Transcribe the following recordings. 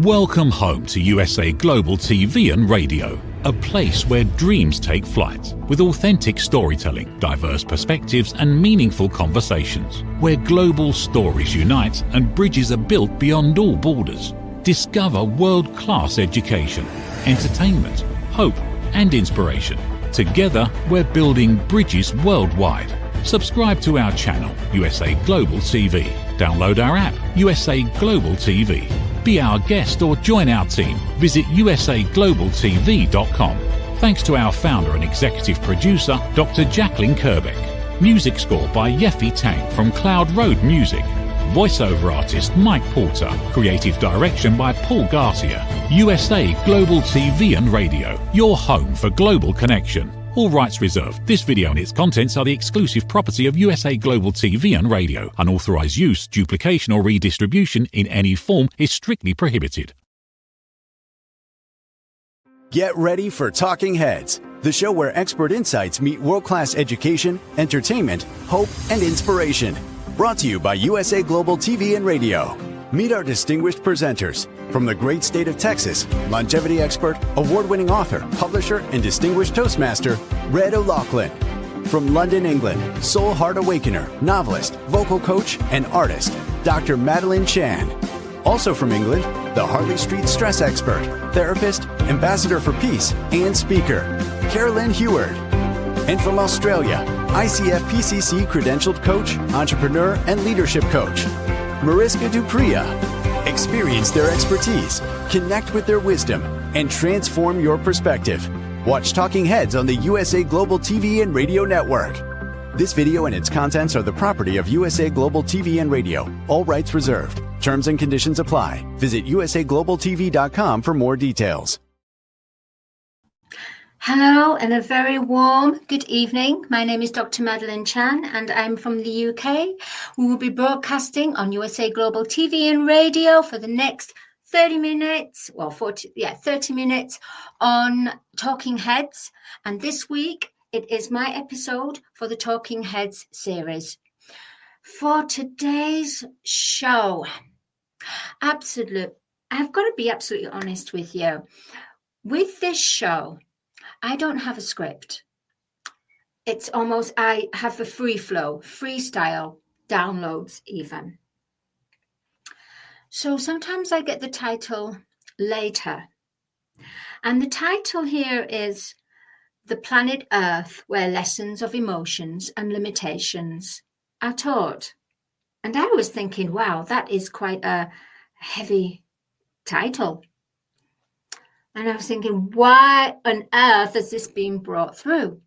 Welcome home to USA Global TV and Radio, a place where dreams take flight, with authentic storytelling, diverse perspectives and meaningful conversations, where global stories unite and bridges are built beyond all borders. Discover world-class education, entertainment, hope and inspiration. Together, we're building bridges worldwide. Subscribe to our channel, USA Global TV. Download our app, USA Global TV. Be our guest or join our team. Visit usaglobaltv.com. Thanks to our founder and executive producer, Dr. Jacqueline Kerbeck. Music score by Yeffy Tang from Cloud Road Music. Voiceover artist Mike Porter. Creative direction by Paul Garcia. USA Global TV and Radio, your home for global connection. All rights reserved. This video and its contents are the exclusive property of USA Global TV and Radio. Unauthorized use, duplication or redistribution in any form is strictly prohibited. Get ready for Talking Heads, the show where expert insights meet world-class education, entertainment, hope, and inspiration. Brought to you by USA Global TV and Radio. Meet our distinguished presenters. From the great state of Texas, longevity expert, award-winning author, publisher, and distinguished Toastmaster, Red O'Loughlin. From London, England, Soul Heart Awakener, novelist, vocal coach, and artist, Dr. Madalene Chan. Also from England, the Harley Street stress expert, therapist, ambassador for peace, and speaker, Carolyn Heward. And from Australia, ICF PCC credentialed coach, entrepreneur, and leadership coach, Mariska Dupria. Experience their expertise, connect with their wisdom, and transform your perspective. Watch Talking Heads on the USA Global TV and Radio Network. This video and its contents are the property of USA Global TV and Radio. All rights reserved. Terms and conditions apply. Visit usaglobaltv.com for more details. Hello and a very warm good evening. My name is Dr. Madalene Chan and I'm from the UK. We will be broadcasting on USA Global TV and Radio for the next 30 minutes, 30 minutes on Talking Heads. And this week it is my episode for the Talking Heads series. For today's show, I've got to be absolutely honest with you. With this show, I don't have a script. It's almost, I have a free flow, freestyle, downloads even. So sometimes I get the title later. And the title here is The Planet Earth, Where Lessons of Emotions and Limitations Are Taught. And I was thinking, wow, that is quite a heavy title. And I was thinking, why on earth has this been brought through?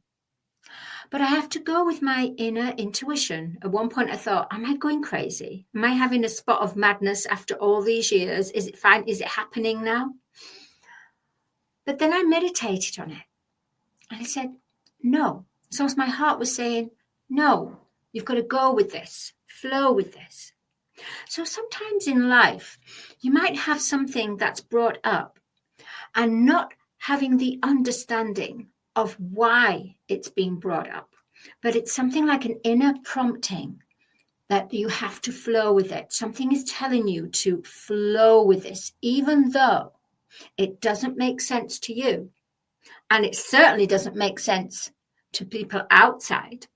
But I have to go with my inner intuition. At one point I thought, am I going crazy? Am I having a spot of madness after all these years? Is it fine? Is it happening now? But then I meditated on it. And I said, no. So my heart was saying, no, you've got to go with this, flow with this. So sometimes in life, you might have something that's brought up and not having the understanding of why it's being brought up. But it's something like an inner prompting that you have to flow with it. Something is telling you to flow with this, even though it doesn't make sense to you. And it certainly doesn't make sense to people outside.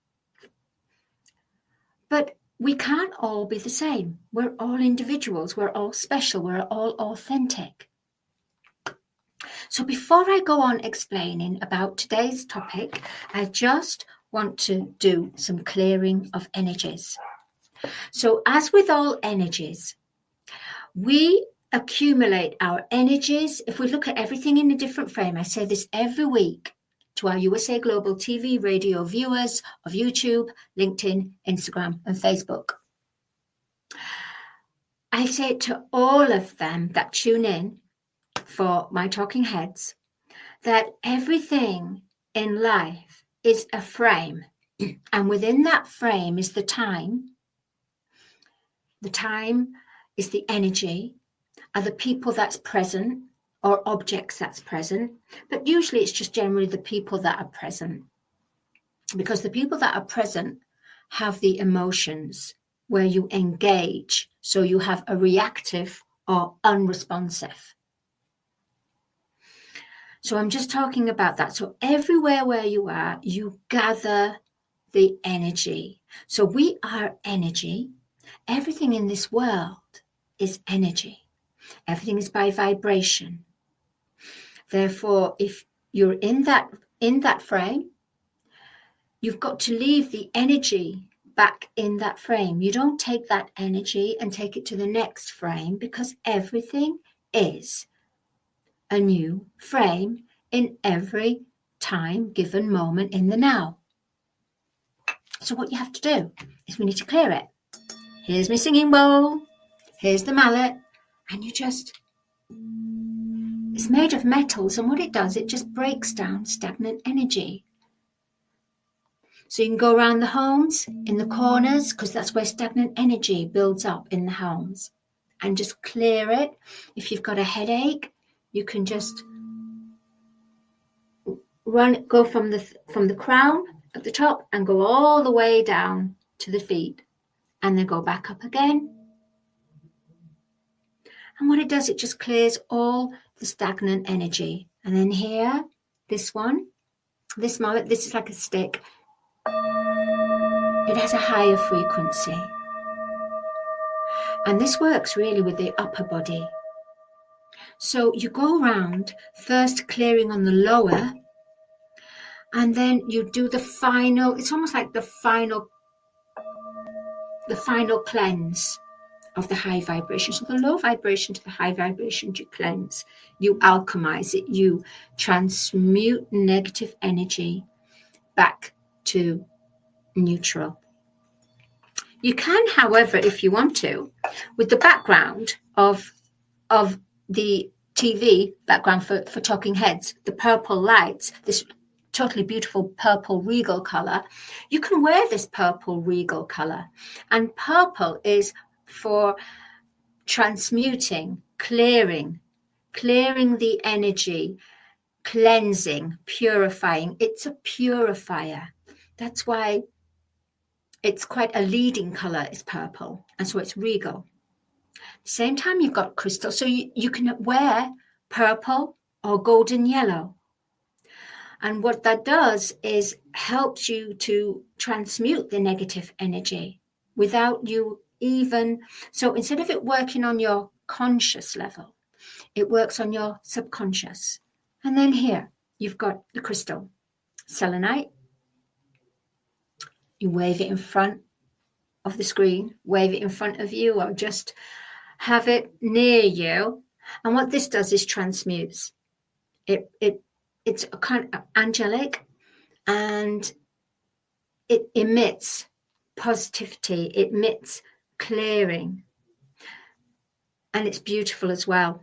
But we can't all be the same. We're all individuals. We're all special. We're all authentic. So before I go on explaining about today's topic, I just want to do some clearing of energies. So as with all energies, we accumulate our energies. If we look at everything in a different frame, I say this every week to our USA Global TV, Radio viewers of YouTube, LinkedIn, Instagram, and Facebook. I say it to all of them that tune in for my Talking Heads, that everything in life is a frame. And within that frame is the time. The time is the energy, are the people that's present or objects that's present. But usually it's just generally the people that are present. Because the people that are present have the emotions where you engage. So you have a reactive or unresponsive. So I'm just talking about that. So everywhere where you are, you gather the energy. So we are energy. Everything in this world is energy. Everything is by vibration. Therefore, if you're in that frame, you've got to leave the energy back in that frame. You don't take that energy and take it to the next frame, because everything is a new frame in every time given moment in the now. So what you have to do is we need to clear it. Here's my singing bowl. Here's the mallet. And you just, it's made of metals, and what it does, it just breaks down stagnant energy. So you can go around the homes, in the corners, because that's where stagnant energy builds up in the homes, and just clear it. If you've got a headache, you can just go from the crown at the top and go all the way down to the feet, and then go back up again. And what it does, it just clears all the stagnant energy. And then here, this one, this mallet, this is like a stick. It has a higher frequency. And this works really with the upper body. So you go around first clearing on the lower, and then you do the final, it's almost like the final cleanse of the high vibration. So the low vibration to the high vibration, you cleanse, you alchemize it, you transmute negative energy back to neutral. You can, however, if you want to, with the background of the TV background for Talking Heads, the purple lights, this totally beautiful purple regal color, you can wear this purple regal color. And purple is for transmuting, clearing the energy, cleansing, purifying. It's a purifier. That's why it's quite a leading color, is purple, and so it's regal. Same time, you've got crystal, so you can wear purple or golden yellow. And what that does is helps you to transmute the negative energy without you even, so instead of it working on your conscious level, it works on your subconscious. And then here, you've got the crystal selenite. You wave it in front of the screen, wave it in front of you, or just have it near you. And what this does is transmutes. It's a kind of angelic, and it emits positivity, it emits clearing, and it's beautiful as well.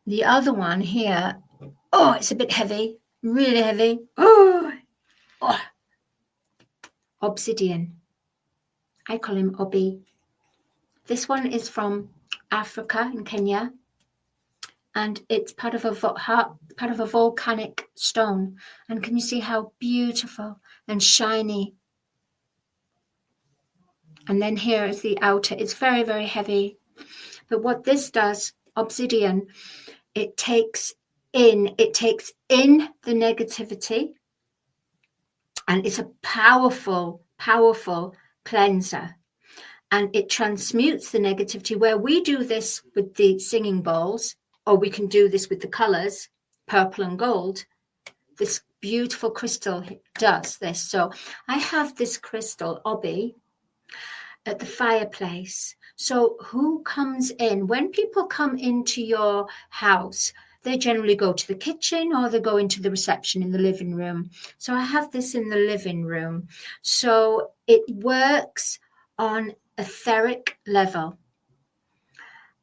The other one here, oh, it's a bit heavy, really heavy. Oh. Obsidian. I call him Obi. This one is from Africa in Kenya, and it's part of a volcanic stone. And can you see how beautiful and shiny? And then here is the outer. It's very, very heavy. But what this does, obsidian, it takes in the negativity, and it's a powerful, powerful cleanser. And it transmutes the negativity, where we do this with the singing bowls, or we can do this with the colors, purple and gold. This beautiful crystal does this. So I have this crystal, Obi, at the fireplace. So who comes in? When people come into your house, they generally go to the kitchen, or they go into the reception in the living room. So I have this in the living room. So it works on etheric level,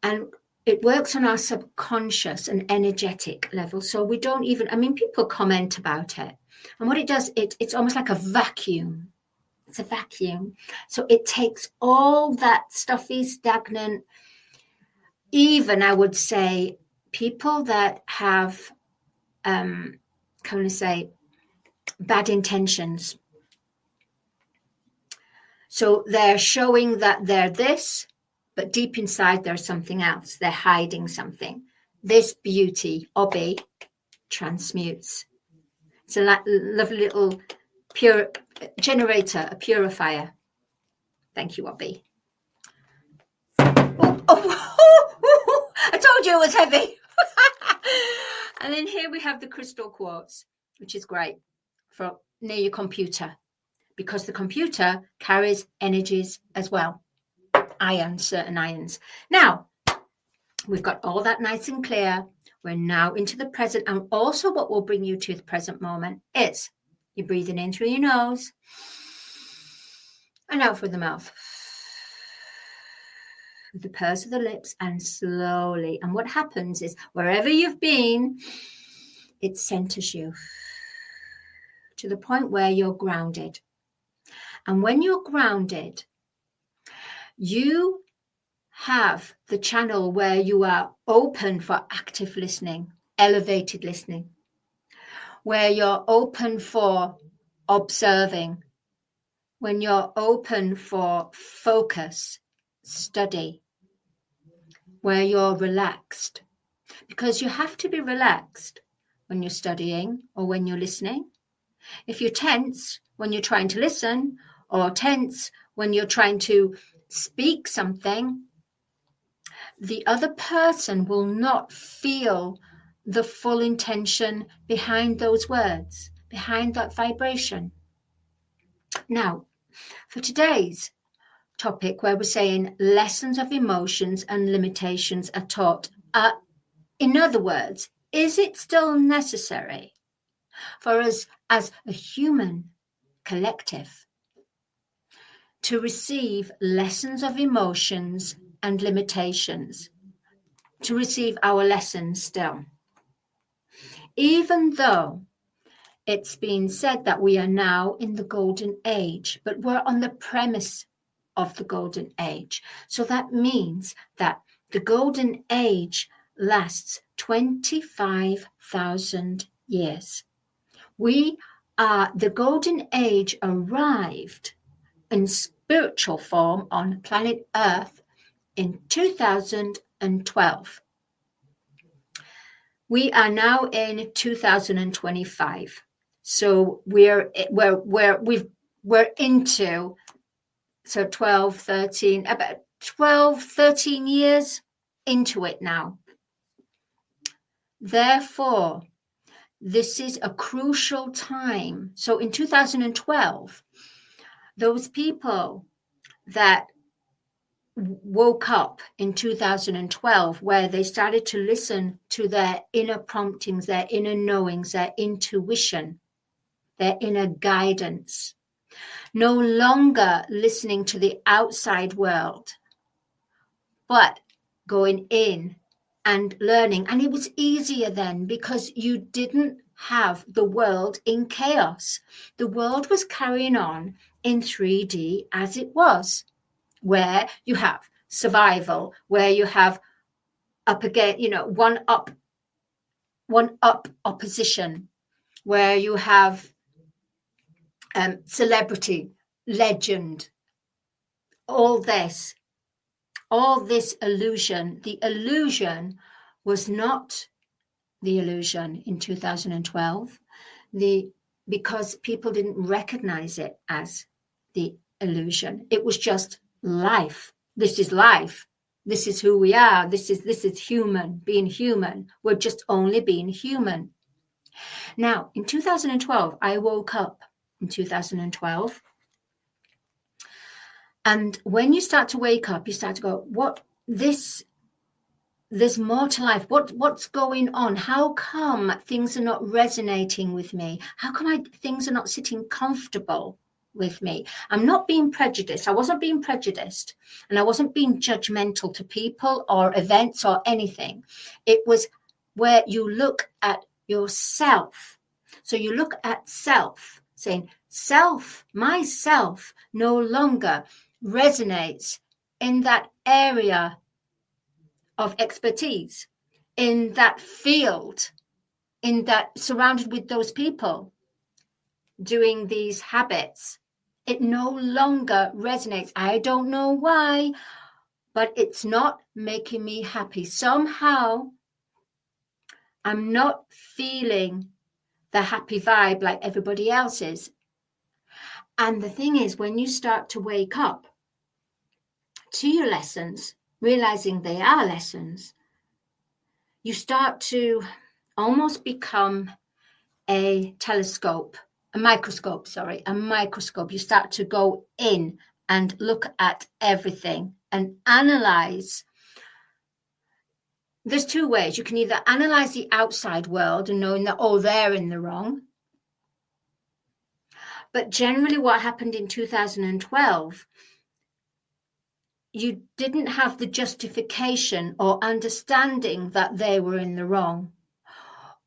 and it works on our subconscious and energetic level. So we don't even, people comment about it. And what it does, it's almost like a vacuum. It's a vacuum. So it takes all that stuffy, stagnant, even I would say, people that have, bad intentions. So they're showing that they're this, but deep inside there's something else. They're hiding something. This beauty, Obi, transmutes. It's a lovely little pure generator, a purifier. Thank you, Obi. Oh, I told you it was heavy. And then here we have the crystal quartz, which is great for near your computer, because the computer carries energies as well. Ions, certain ions. Now, we've got all that nice and clear. We're now into the present. And also what will bring you to the present moment is you're breathing in through your nose and out through the mouth. With the purse of the lips and slowly. And what happens is wherever you've been, it centers you to the point where you're grounded. And when you're grounded, you have the channel where you are open for active listening, elevated listening, where you're open for observing, when you're open for focus, study, where you're relaxed. Because you have to be relaxed when you're studying or when you're listening. If you're tense when you're trying to listen, or tense when you're trying to speak something, the other person will not feel the full intention behind those words, behind that vibration. Now, for today's topic, where we're saying lessons of emotions and limitations are taught, in other words, is it still necessary for us as a human collective to receive lessons of emotions and limitations, to receive our lessons still? Even though it's been said that we are now in the golden age, but we're on the premise of the golden age. So that means that the golden age lasts 25,000 years. The golden age arrived in spiritual form on planet Earth in 2012. We are now in 2025. So we're into 12, 13 years into it now. Therefore, this is a crucial time. So in 2012, those people that woke up in 2012, where they started to listen to their inner promptings, their inner knowings, their intuition, their inner guidance, no longer listening to the outside world, but going in and learning. And it was easier then because you didn't have the world in chaos. The world was carrying on in 3D as it was, where you have survival, where you have up again, one up opposition, where you have celebrity, legend, all this illusion. The illusion was not the illusion in 2012, because people didn't recognize it as the illusion. It was just life. This is life. This is who we are. This is human, being human. We're just only being human. Now, in 2012, I woke up in 2012. And when you start to wake up, you start to go, there's more to life. What's going on? How come things are not resonating with me? How come things are not sitting comfortable with me? I'm not being prejudiced. I wasn't being prejudiced, and I wasn't being judgmental to people or events or anything. It was where you look at yourself. So you look at self, saying, myself no longer resonates in that area of expertise, in that field, in that surrounded with those people doing these habits. It no longer resonates. I don't know why, but it's not making me happy. Somehow, I'm not feeling the happy vibe like everybody else is. And the thing is, when you start to wake up to your lessons, realizing they are lessons, you start to almost become a microscope. You start to go in and look at everything and analyze. There's two ways. You can either analyze the outside world and knowing that, oh, they're in the wrong. But generally what happened in 2012, you didn't have the justification or understanding that they were in the wrong.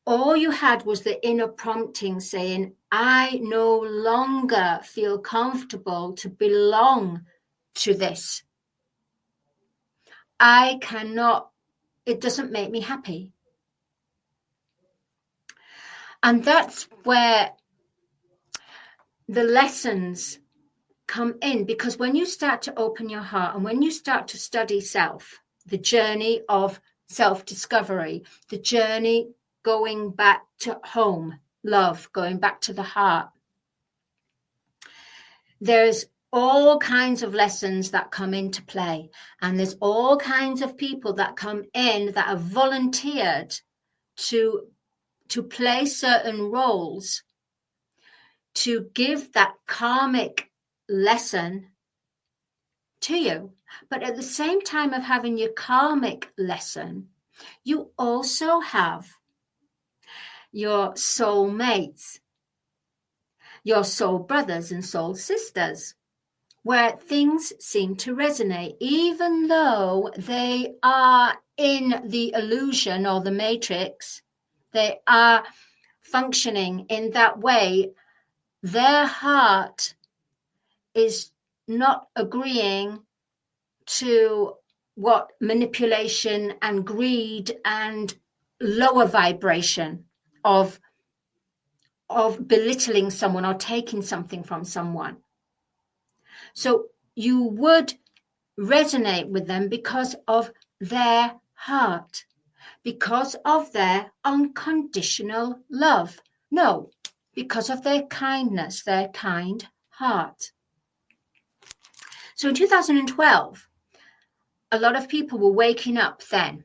All you had was the inner prompting saying, I no longer feel comfortable to belong to this. It doesn't make me happy. And that's where the lessons come in, because when you start to open your heart and when you start to study self, the journey of self-discovery, the journey going back to home, love, going back to the heart, there's all kinds of lessons that come into play, and there's all kinds of people that come in that have volunteered to play certain roles to give that karmic lesson to you. But at the same time of having your karmic lesson, you also have your soul mates, your soul brothers and soul sisters, where things seem to resonate, even though they are in the illusion or the matrix. They are functioning in that way. Their heart is not agreeing to what manipulation and greed and lower vibration of belittling someone or taking something from someone. So you would resonate with them because of their heart, because of their unconditional love. No, because of their kindness, their kind heart. So in 2012, a lot of people were waking up then.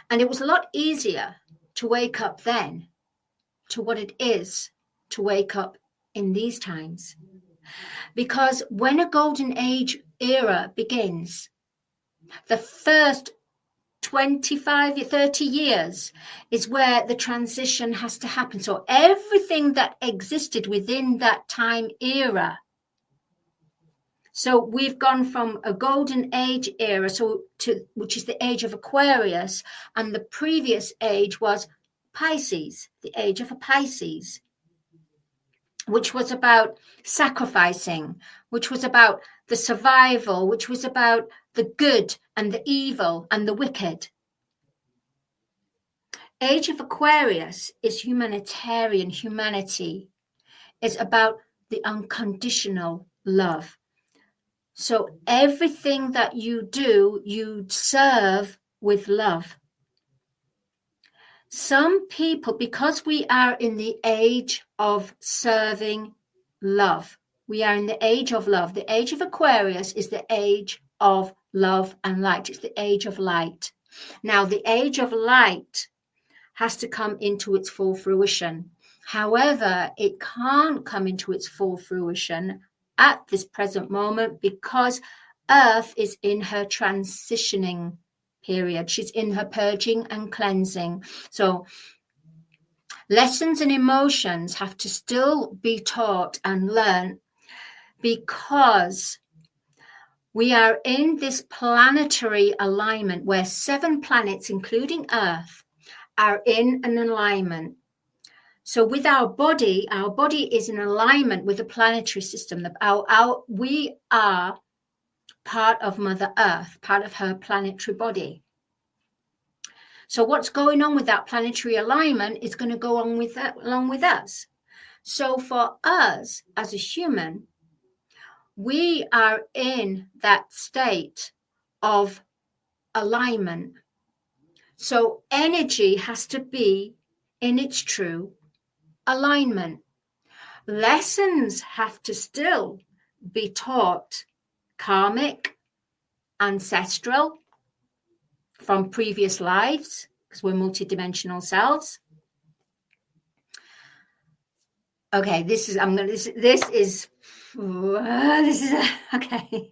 And it was a lot easier to wake up then to what it is to wake up in these times. Because when a golden age era begins, the first 25, 30 years is where the transition has to happen. So everything that existed within that time era. So we've gone from a golden age era, which is the age of Aquarius, and the previous age was Pisces, the age of a Pisces, which was about sacrificing, which was about the survival, which was about the good and the evil and the wicked. Age of Aquarius is humanitarian. Humanity is about the unconditional love. So everything that you do, you serve with love. Some people, because we are in the age of serving love, we are in the age of love. The age of Aquarius is the age of love and light. It's the age of light. Now, the age of light has to come into its full fruition. However, it can't come into its full fruition at this present moment because Earth is in her transitioning period. She's in her purging and cleansing. So lessons and emotions have to still be taught and learned because we are in this planetary alignment where 7 planets, including Earth, are in an alignment. So with our body is in alignment with the planetary system. We are part of Mother Earth, part of her planetary body. So what's going on with that planetary alignment is going to go on with that, along with us. So for us as a human, we are in that state of alignment. So energy has to be in its true alignment. Lessons have to still be taught, karmic, ancestral, from previous lives, because we're multidimensional selves. Okay, this is okay.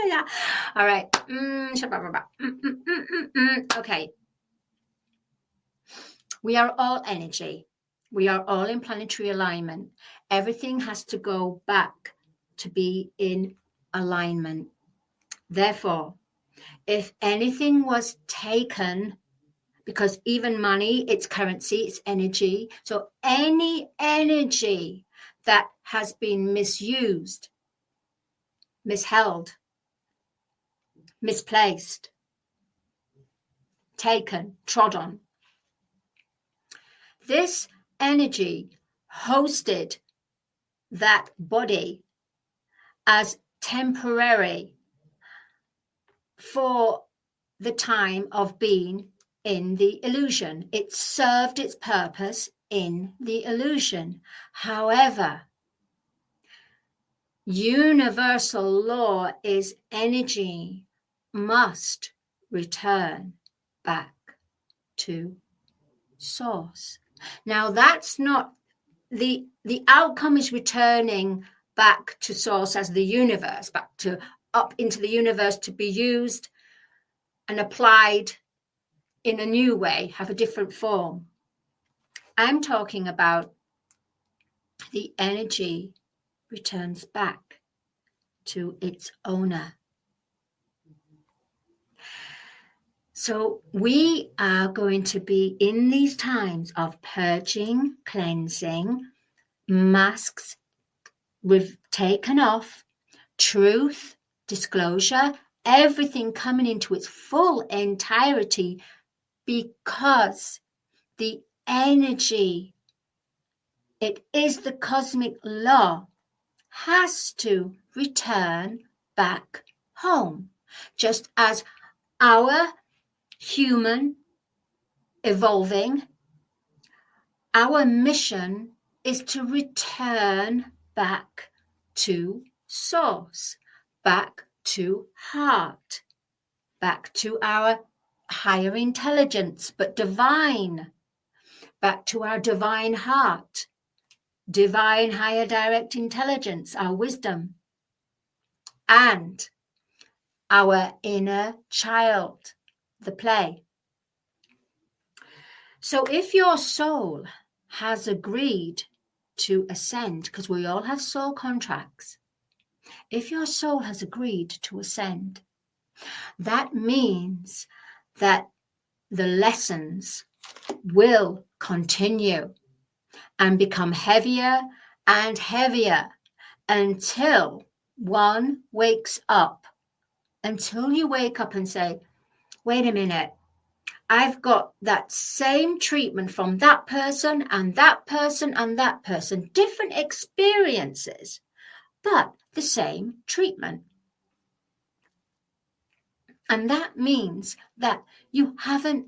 Yeah. All right. Okay. We are all energy. We are all in planetary alignment. Everything has to go back to be in alignment. Therefore, if anything was taken, because even money, it's currency, it's energy. So any energy that has been misused, misheld, misplaced, taken, trod on, this energy hosted that body as temporary for the time of being in the illusion. It served its purpose in the illusion. However, universal law is energy must return back to source. Now, that's not the outcome is returning back to source as the universe, back to up into the universe to be used and applied in a new way, have a different form. I'm talking about the energy returns back to its owner. So we are going to be in these times of purging, cleansing, masks we've taken off, truth, disclosure, everything coming into its full entirety, because the energy, it is the cosmic law, has to return back home. Just as our human evolving, our mission is to return back to source, back to heart, back to our higher intelligence, but divine, back to our divine heart, divine higher direct intelligence, our wisdom, and our inner child, the play. So if your soul has agreed to ascend, because we all have soul contracts, if your soul has agreed to ascend, that means that the lessons will continue and become heavier and heavier until one wakes up, until you wake up and say, wait a minute, I've got that same treatment from that person and that person and that person, different experiences, but the same treatment. And that means that you haven't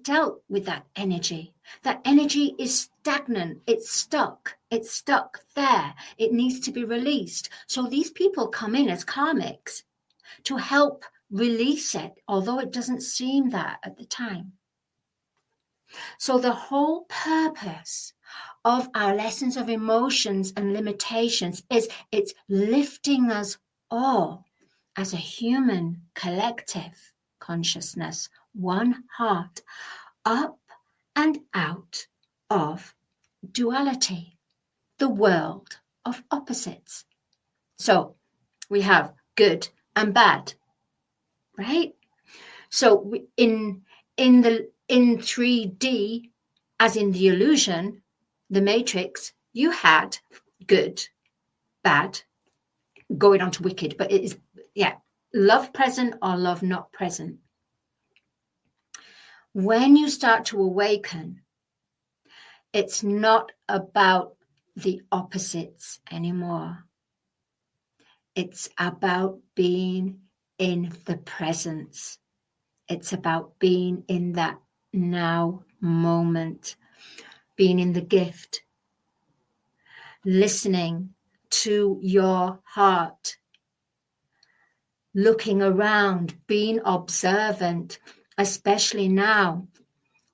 dealt with that energy. That energy is stagnant. It's stuck there. It needs to be released. So these people come in as karmics to help release it, although it doesn't seem that at the time. So the whole purpose of our lessons of emotions and limitations is it's lifting us all as a human collective consciousness, one heart, up and out of duality, the world of opposites. So we have good and bad, right? So in 3D, as in the illusion, the matrix, you had good, bad, going on to wicked, but it is, love present or love not present. When you start to awaken, it's not about the opposites anymore. It's about being in the presence. It's about being in that now moment, being in the gift, listening to your heart, looking around, being observant, especially now.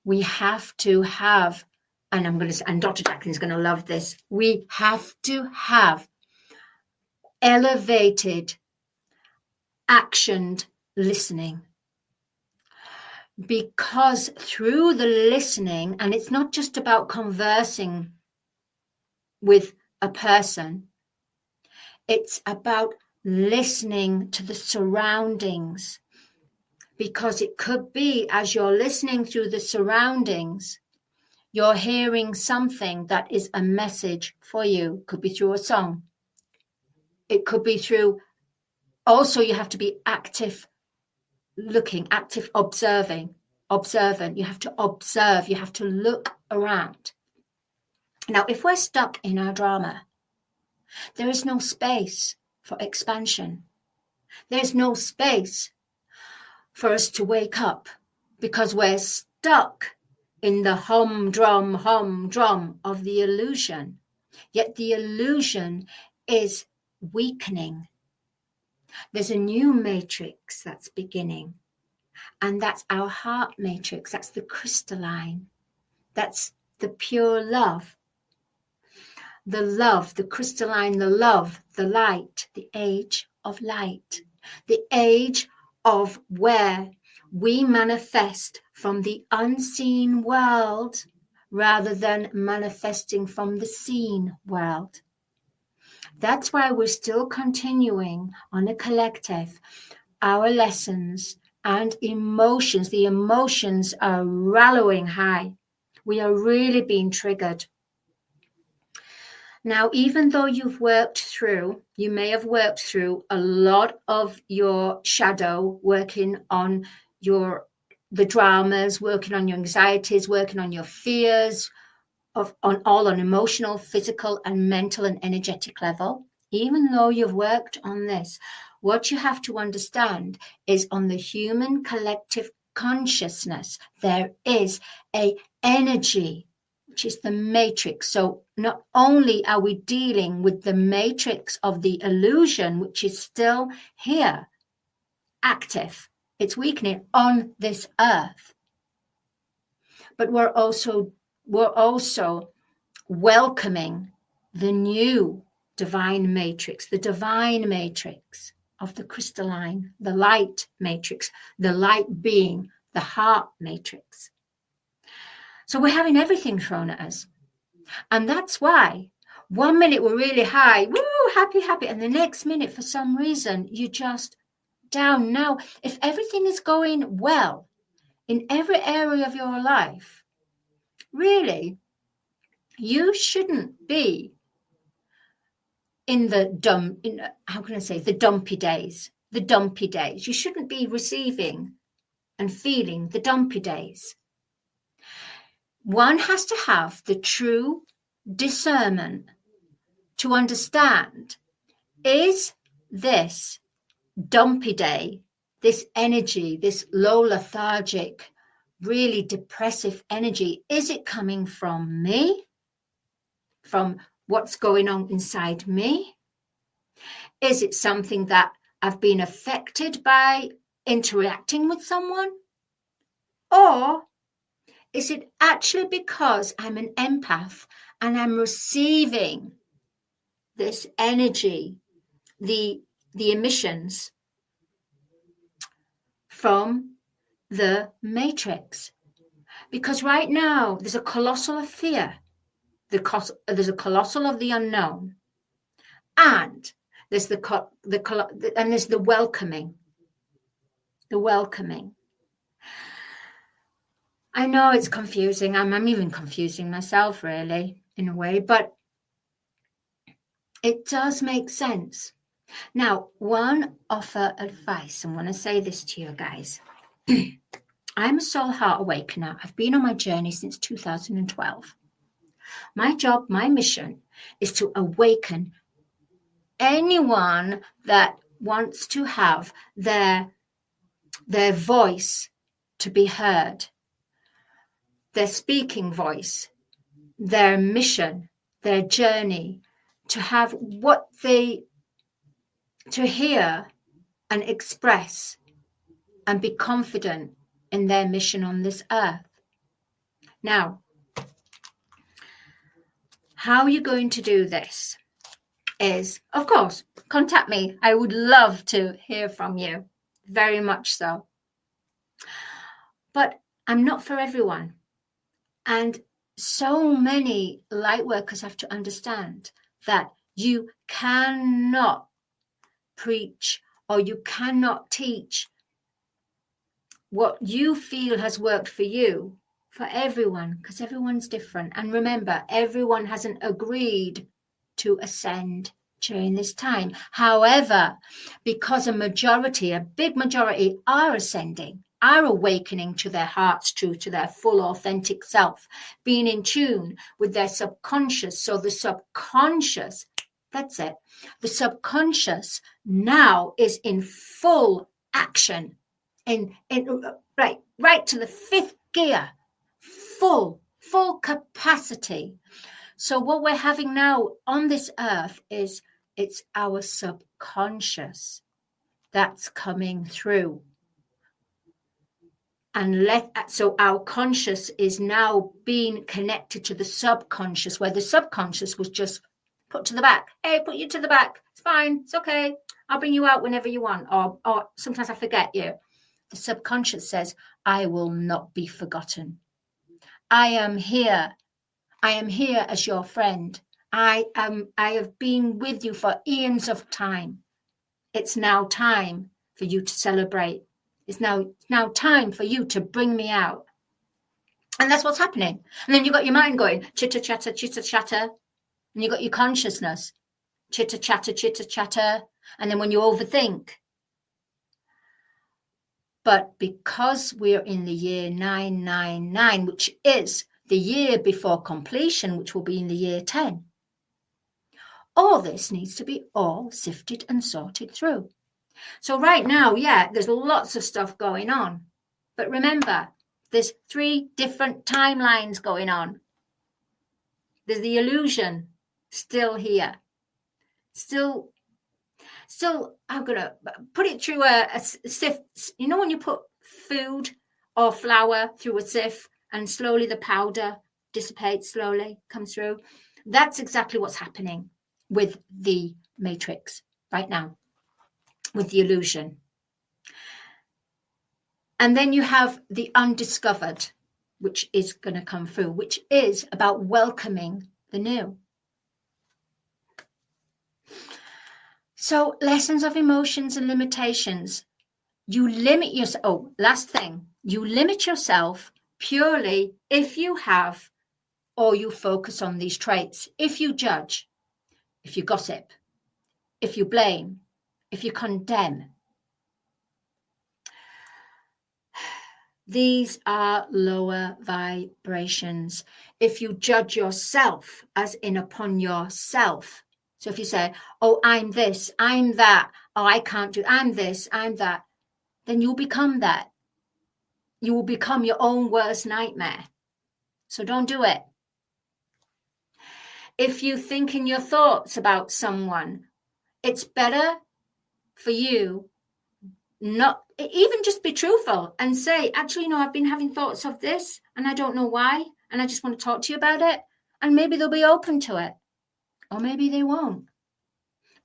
We have to have, and Dr. Jacqueline's going to love this, we have to have elevated, actioned listening. Because through the listening, and it's not just about conversing with a person, it's about listening to the surroundings. Because it could be, as you're listening through the surroundings, you're hearing something that is a message for you. It could be through a song. It could be through, also you have to be active looking, active observant. You have to observe, you have to look around. Now, if we're stuck in our drama, there is no space for expansion. There's no space for us to wake up because we're stuck in the humdrum of the illusion. Yet the illusion is weakening. There's a new matrix that's beginning, and that's our heart matrix. That's the crystalline. That's the pure love. The love, the crystalline, the love, the light, the age of light, the age of where we manifest from the unseen world rather than manifesting from the seen world. That's why we're still continuing on a collective, our lessons and emotions. The emotions are rallying high. We are really being triggered. Now, even though you may have worked through a lot of your shadow, working on the dramas, working on your anxieties, working on your fears, on emotional, physical, and mental and energetic level. Even though you've worked on this, what you have to understand is on the human collective consciousness, there is an energy, which is the matrix. So not only are we dealing with the matrix of the illusion, which is still here, active, it's weakening on this earth, but we're also welcoming the new divine matrix, the divine matrix of the crystalline, the light matrix, the light being, the heart matrix. So we're having everything thrown at us. And that's why 1 minute we're really high, woo, happy, and the next minute, for some reason, you're just down. Now, if everything is going well in every area of your life, really, you shouldn't be in the dumpy days. You shouldn't be receiving and feeling the dumpy days. One has to have the true discernment to understand, is this dumpy day, this energy, this low lethargic, really depressive energy, is it coming from me? From what's going on inside me? Is it something that I've been affected by interacting with someone? Or is it actually because I'm an empath and I'm receiving this energy, the emissions from the matrix? Because right now there's a colossal of fear. There's a colossal of the unknown, and there's the welcoming. The welcoming. I know it's confusing. I'm even confusing myself, really, in a way, but it does make sense. Now, one offer advice. I want to say this to you guys. I'm a soul heart awakener. I've been on my journey since 2012. My job, my mission is to awaken anyone that wants to have their voice to be heard, their speaking voice, their mission, their journey, to have what they, to hear and express and be confident in their mission on this earth. Now, how you're going to do this is, of course, contact me. I would love to hear from you, very much so. But I'm not for everyone. And so many light workers have to understand that you cannot preach or you cannot teach what you feel has worked for you for everyone, because everyone's different. And remember, everyone hasn't agreed to ascend during this time. However, because a big majority are ascending, are awakening to their heart's truth, to their full authentic self, being in tune with their subconscious. So the subconscious, that's it. The subconscious now is in full action, right to the fifth gear, full capacity. So what we're having now on this earth is, it's our subconscious that's coming through. And so our conscious is now being connected to the subconscious, where the subconscious was just put to the back. Hey, put you to the back. It's fine. It's okay. I'll bring you out whenever you want. Or sometimes I forget you. The subconscious says, I will not be forgotten. I am here. I am here as your friend. I have been with you for eons of time. It's now time for you to celebrate. It's now time for you to bring me out. And that's what's happening. And then you've got your mind going, chitter, chatter, chitter, chatter. And you've got your consciousness, chitter, chatter, chitter, chatter. And then when you overthink. But because we're in the year 999, which is the year before completion, which will be in the year 10, all this needs to be all sifted and sorted through. So right now, there's lots of stuff going on. But remember, there's 3 different timelines going on. There's the illusion still here. Still, I'm going to put it through a sieve. You know when you put food or flour through a sieve and slowly the powder dissipates, slowly comes through? That's exactly what's happening with the matrix right now, with the illusion. And then you have the undiscovered, which is going to come through, which is about welcoming the new. So lessons of emotions and limitations. You limit yourself. Oh, last thing. You limit yourself purely if you have or you focus on these traits. If you judge, if you gossip, if you blame, if you condemn. These are lower vibrations. If you judge yourself, as in upon yourself. So if you say, oh, I'm this, I'm that, oh, I can't do, I'm this, I'm that, then you'll become that. You will become your own worst nightmare. So don't do it. If you think in your thoughts about someone, it's better for you not even just be truthful and say, actually, I've been having thoughts of this and I don't know why. And I just want to talk to you about it. And maybe they'll be open to it. Or maybe they won't.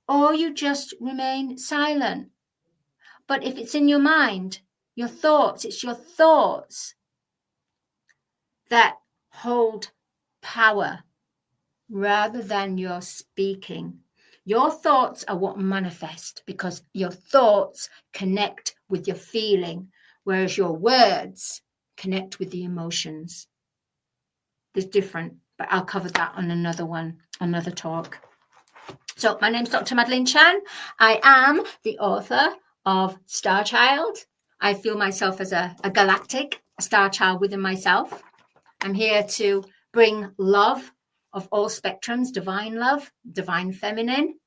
Or you just remain silent. But if it's in your mind, your thoughts, it's your thoughts that hold power rather than your speaking. Your thoughts are what manifest because your thoughts connect with your feeling, whereas your words connect with the emotions. There's different, but I'll cover that on another talk. So my name's Dr. Madalene Chan. I am the author of Star Child. I feel myself as a galactic star child within myself. I'm here to bring love of all spectrums, divine love, divine feminine,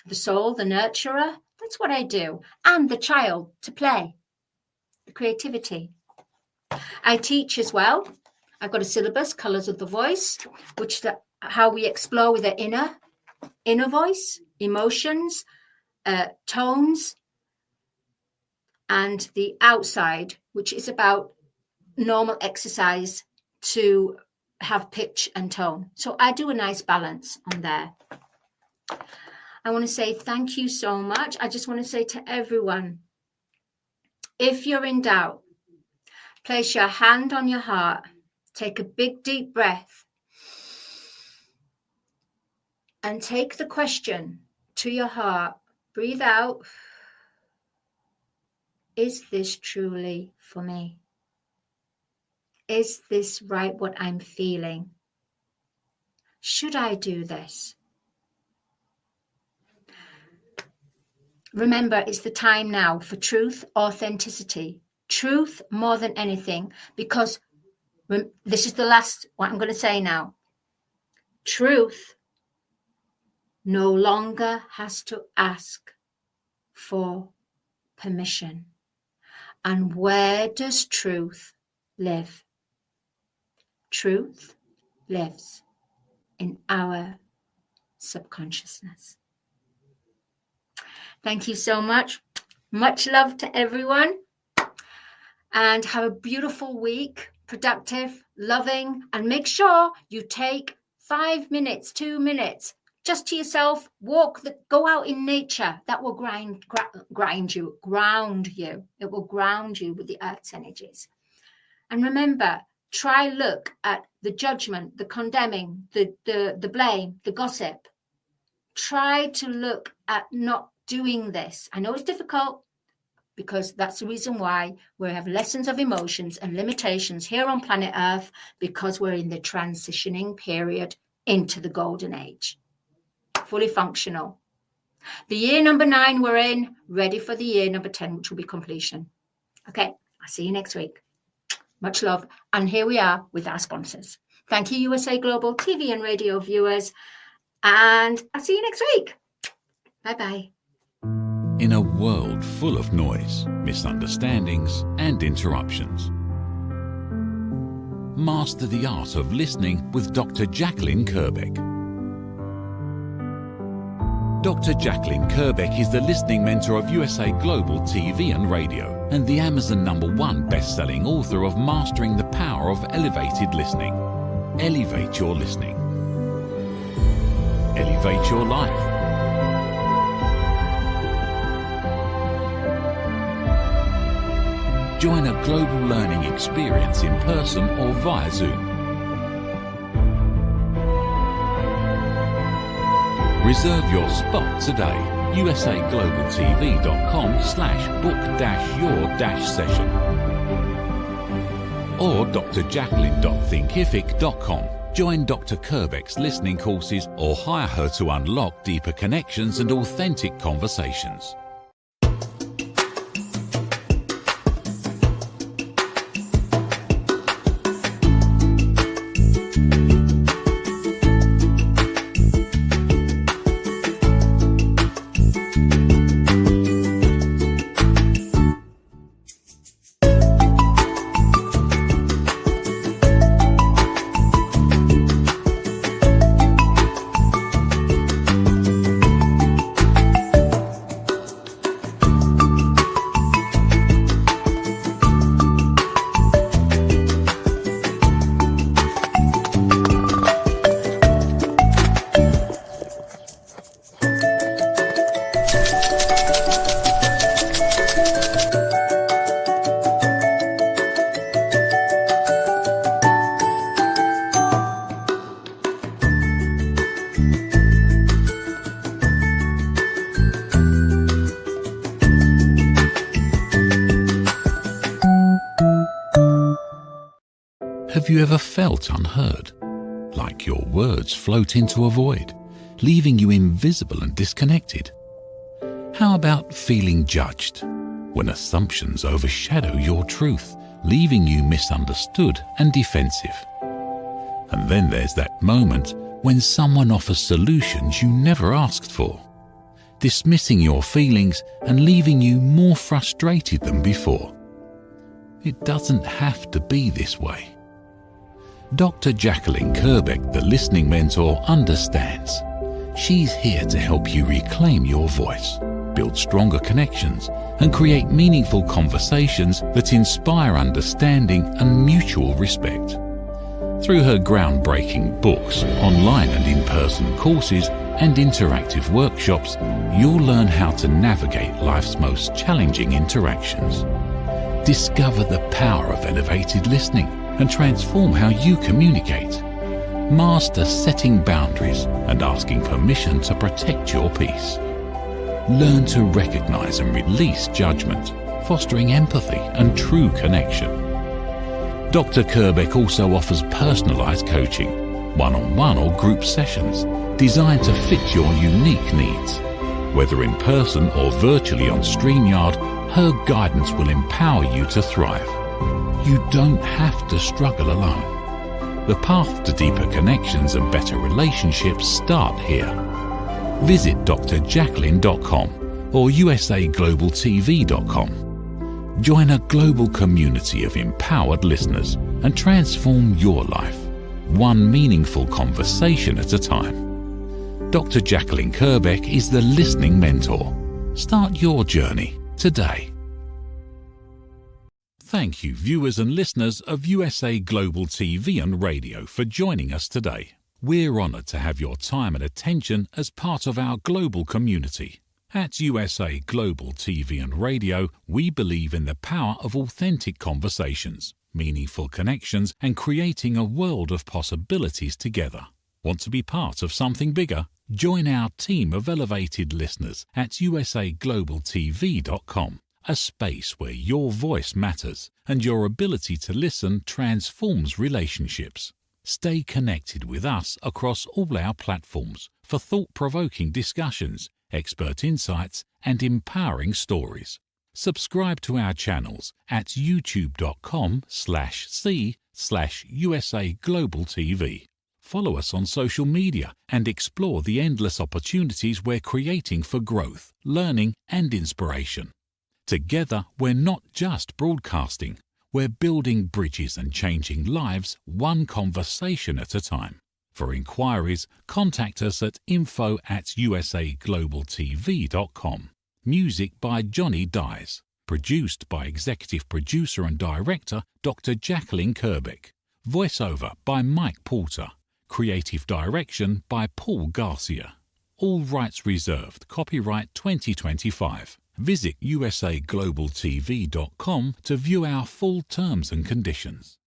the soul, the nurturer, That's what I do. And the child to play, the creativity. I teach as well. I've got a syllabus, Colours of the Voice, which is how we explore with the inner voice, emotions, tones, and the outside, which is about normal exercise to have pitch and tone. So I do a nice balance on there. I want to say thank you so much. I just want to say to everyone, if you're in doubt, place your hand on your heart, take a big deep breath, and take the question to your heart. Breathe out. Is this truly for me? Is this right what I'm feeling? Should I do this? Remember, it's the time now for truth, authenticity. Truth more than anything, because this is the last, what I'm going to say now. Truth no longer has to ask for permission. And where does truth live? Truth lives in our subconsciousness. Thank you so much. Much love to everyone. And have a beautiful week, productive, loving, and make sure you take 5 minutes, 2 minutes, just to yourself, go out in nature. That will ground you. It will ground you with the earth's energies. And remember, look at the judgment, the condemning, the blame, the gossip. Try to look at not doing this. I know it's difficult, because that's the reason why we have lessons of emotions and limitations here on planet Earth, because we're in the transitioning period into the golden age. Fully functional. The year number 9 we're in, ready for the year number 10, which will be completion. Okay, I'll see you next week. Much love. And here we are with our sponsors. Thank you, USA Global TV and radio viewers. And I'll see you next week. Bye-bye. In a world full of noise, misunderstandings, and interruptions, master the art of listening with Dr. Jacqueline Kerbeck. Dr. Jacqueline Kerbeck is the listening mentor of USA Global TV and radio, and the Amazon #1 best-selling author of Mastering the Power of Elevated Listening. Elevate your listening. Elevate your life. Join a global learning experience in person or via Zoom. Reserve your spot today. usaglobaltv.com/book-your-session or drjacqueline.thinkific.com. Join Dr. Kerbeck's listening courses or hire her to unlock deeper connections and authentic conversations. Have you ever felt unheard? Like your words float into a void, leaving you invisible and disconnected? How about feeling judged, when assumptions overshadow your truth, leaving you misunderstood and defensive? And then there's that moment when someone offers solutions you never asked for. dismissing your feelings and leaving you more frustrated than before. It doesn't have to be this way. Dr. Jacqueline Kerbeck, the listening mentor, understands. She's here to help you reclaim your voice, build stronger connections, and create meaningful conversations that inspire understanding and mutual respect. Through her groundbreaking books, online and in-person courses, and interactive workshops, you'll learn how to navigate life's most challenging interactions. Discover the power of elevated listening and transform how you communicate. Master setting boundaries and asking permission to protect your peace. Learn to recognize and release judgment, fostering empathy and true connection. Dr. Kerbeck also offers personalized coaching, one-on-one or group sessions designed to fit your unique needs. Whether in person or virtually on StreamYard, her guidance will empower you to thrive. You don't have to struggle alone. The path to deeper connections and better relationships start here. Visit drjacqueline.com or usaglobaltv.com. Join a global community of empowered listeners and transform your life, one meaningful conversation at a time. Dr. Jacqueline Kerbeck is the listening mentor. Start your journey today. Thank you, viewers and listeners of USA Global TV and Radio, for joining us today. We're honoured to have your time and attention as part of our global community. At USA Global TV and Radio, we believe in the power of authentic conversations, meaningful connections, and creating a world of possibilities together. Want to be part of something bigger? Join our team of elevated listeners at usaglobaltv.com, a space where your voice matters and your ability to listen transforms relationships. Stay connected with us across all our platforms for thought-provoking discussions, expert insights, and empowering stories. Subscribe to our channels at youtube.com/c/usaglobaltv. Follow us on social media and explore the endless opportunities we're creating for growth, learning, and inspiration. Together, we're not just broadcasting, we're building bridges and changing lives one conversation at a time. For inquiries, contact us at info@usaglobaltv.com. Music by Johnny Dies. Produced by Executive Producer and Director Dr. Jacqueline Kerbeck. Voiceover by Mike Porter. Creative Direction by Paul Garcia. All rights reserved. Copyright 2025. Visit usaglobaltv.com to view our full terms and conditions.